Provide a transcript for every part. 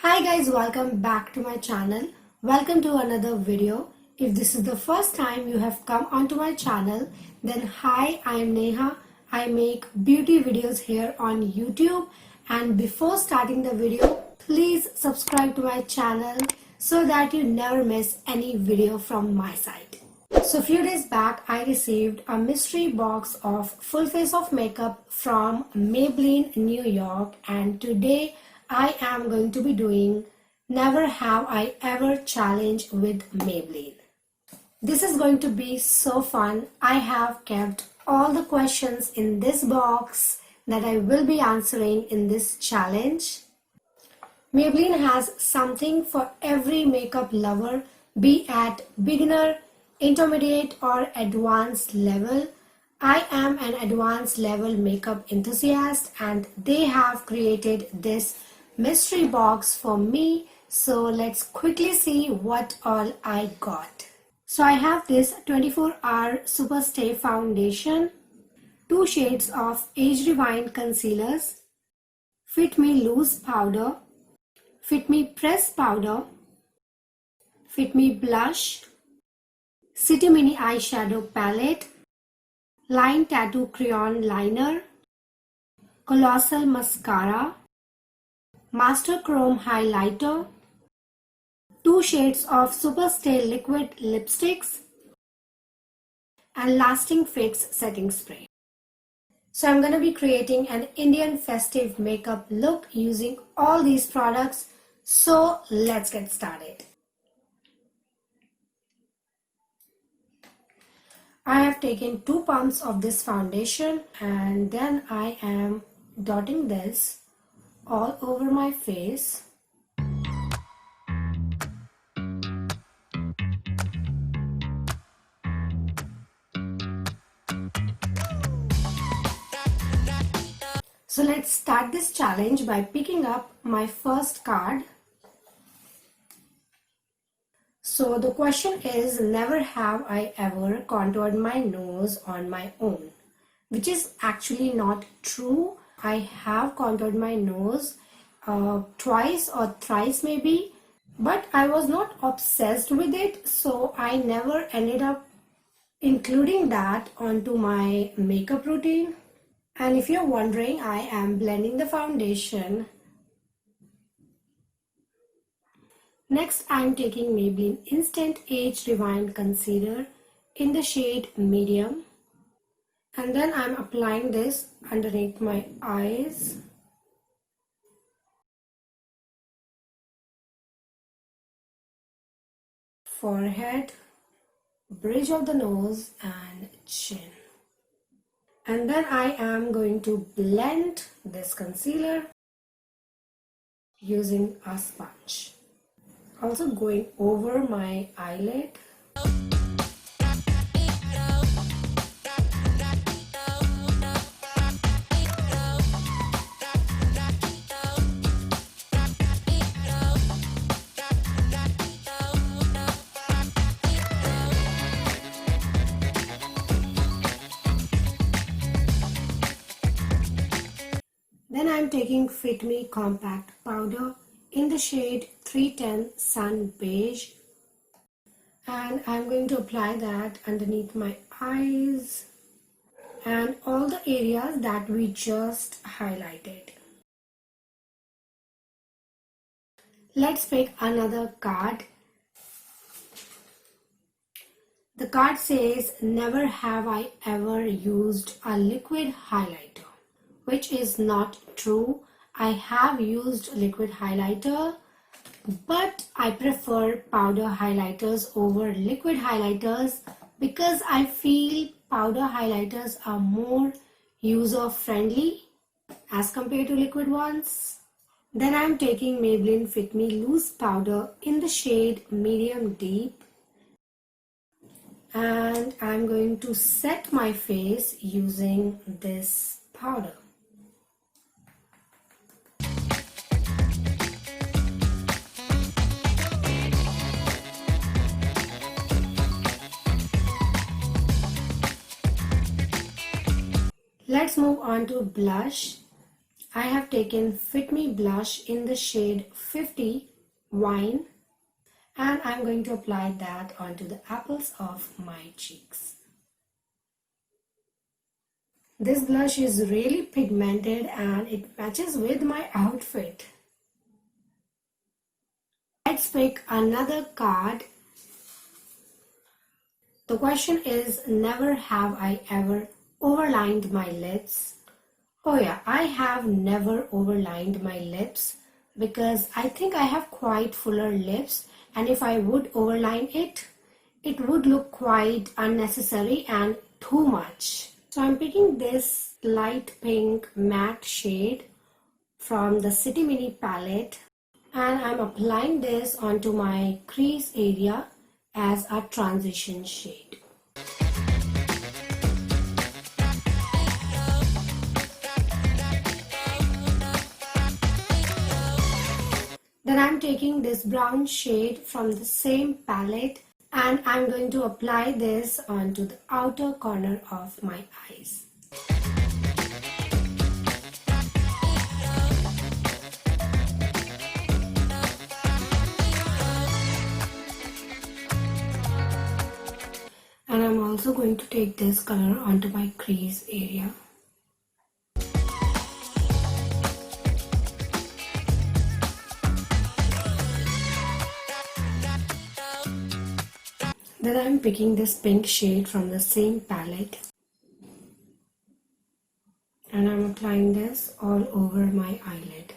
Hi guys, welcome back to my channel. Welcome to another video. If this is the first time you have come onto my channel, then hi, I am Neha. I make beauty videos here on YouTube, and before starting the video, please subscribe to my channel so that you never miss any video from my side. So a few days back, I received a mystery box of full face of makeup from Maybelline New York, and today I am going to be doing Never Have I Ever challenge with Maybelline. This is going to be so fun. I have kept all the questions in this box that I will be answering in this challenge. Maybelline has something for every makeup lover, be at beginner, intermediate or advanced level. I am an advanced level makeup enthusiast, and they have created this mystery box for me. So let's quickly see what all I got. So I have this 24-hour Superstay Foundation, 2 shades of Age Rewind concealers, Fit Me Loose powder, Fit Me Press powder, Fit Me blush, City Mini eyeshadow palette, Line Tattoo Crayon liner, Colossal mascara, Master Chrome highlighter, 2 shades of Superstay liquid lipsticks, and Lasting Fix setting spray. So I'm going to be creating an Indian festive makeup look using all these products. So let's get started. I have taken 2 pumps of this foundation, and then I am dotting this all over my face. So let's start this challenge by picking up my first card. So the question is, never have I ever contoured my nose on my own, which is actually not true. I have contoured my nose twice or thrice maybe, but I was not obsessed with it, so I never ended up including that onto my makeup routine. And if you're wondering, I am blending the foundation. Next, I'm taking Maybelline Instant Age Rewind Concealer in the shade Medium. And then I'm applying this underneath my eyes, forehead, bridge of the nose and chin. And then I am going to blend this concealer using a sponge. Also going over my eyelid. Then I'm taking Fit Me Compact Powder in the shade 310 Sun Beige, and I'm going to apply that underneath my eyes and all the areas that we just highlighted. Let's pick another card. The card says, never have I ever used a liquid highlighter, which is not true. I have used liquid highlighter, but I prefer powder highlighters over liquid highlighters because I feel powder highlighters are more user friendly as compared to liquid ones. Then I'm taking Maybelline Fit Me Loose powder in the shade Medium Deep, and I'm going to set my face using this powder. Let's move on to blush. I have taken Fit Me blush in the shade 50 Wine, and I'm going to apply that onto the apples of my cheeks. This blush is really pigmented and it matches with my outfit. Let's pick another card. The question is, never have I ever overlined my lips. Oh yeah, I have never overlined my lips because I think I have quite fuller lips, and if I would overline it, it would look quite unnecessary and too much. So I'm picking this light pink matte shade from the City Mini palette, and I'm applying this onto my crease area as a transition shade. Then I'm taking this brown shade from the same palette and I'm going to apply this onto the outer corner of my eyes. And I'm also going to take this color onto my crease area. Then I'm picking this pink shade from the same palette and I'm applying this all over my eyelid.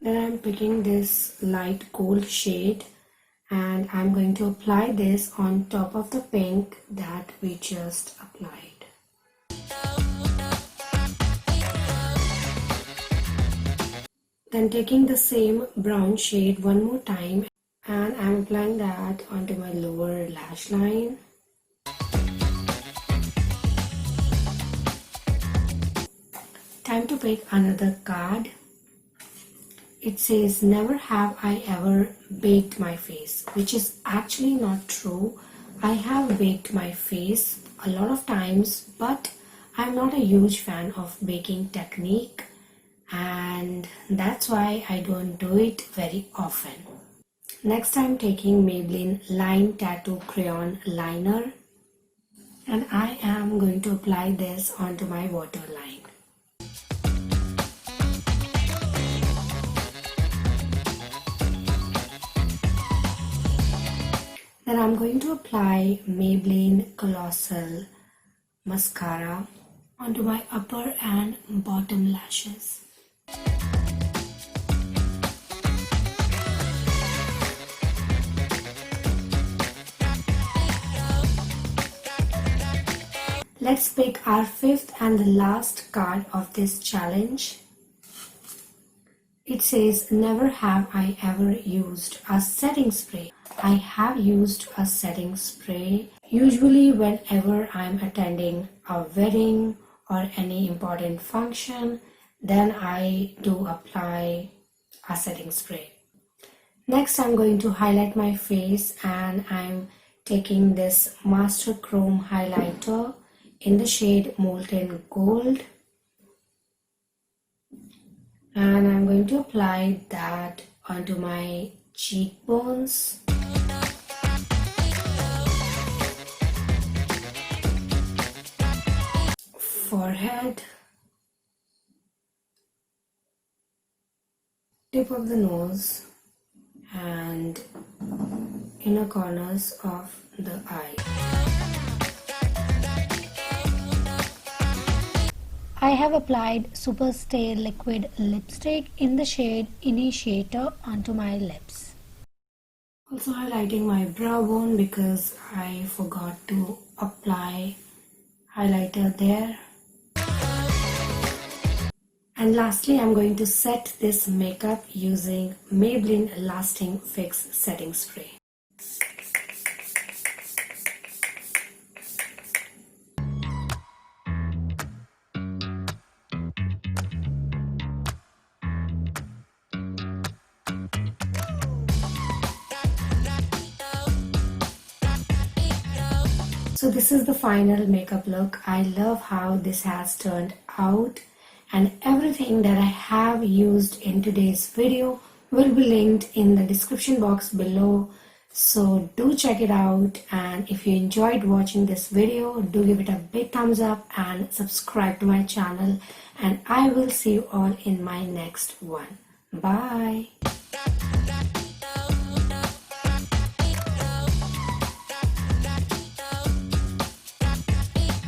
Then I'm picking this light gold shade and I'm going to apply this on top of the pink that we just applied. Then taking the same brown shade one more time and I'm applying that onto my lower lash line. Time to pick another card. It says, never have I ever baked my face, which is actually not true. I have baked my face a lot of times, but I'm not a huge fan of baking technique, and that's why I don't do it very often. Next I'm taking Maybelline Line Tattoo Crayon Liner and I am going to apply this onto my waterline. Then I'm going to apply Maybelline Colossal Mascara onto my upper and bottom lashes. Let's pick our fifth and the last card of this challenge. It says, never have I ever used a setting spray. I have used a setting spray usually whenever I'm attending a wedding or any important function, then I do apply a setting spray. Next I'm going to highlight my face and I'm taking this Master Chrome highlighter in the shade Molten Gold and I'm going to apply that onto my cheekbones, forehead, tip of the nose and inner corners of the eye. I have applied Superstay Liquid Lipstick in the shade Initiator onto my lips. Also highlighting my brow bone because I forgot to apply highlighter there. And lastly, I'm going to set this makeup using Maybelline Lasting Fix Setting Spray. So this is the final makeup look. I love how this has turned out, and everything that I have used in today's video will be linked in the description box below. So do check it out, and if you enjoyed watching this video, do give it a big thumbs up and subscribe to my channel, and I will see you all in my next one. Bye.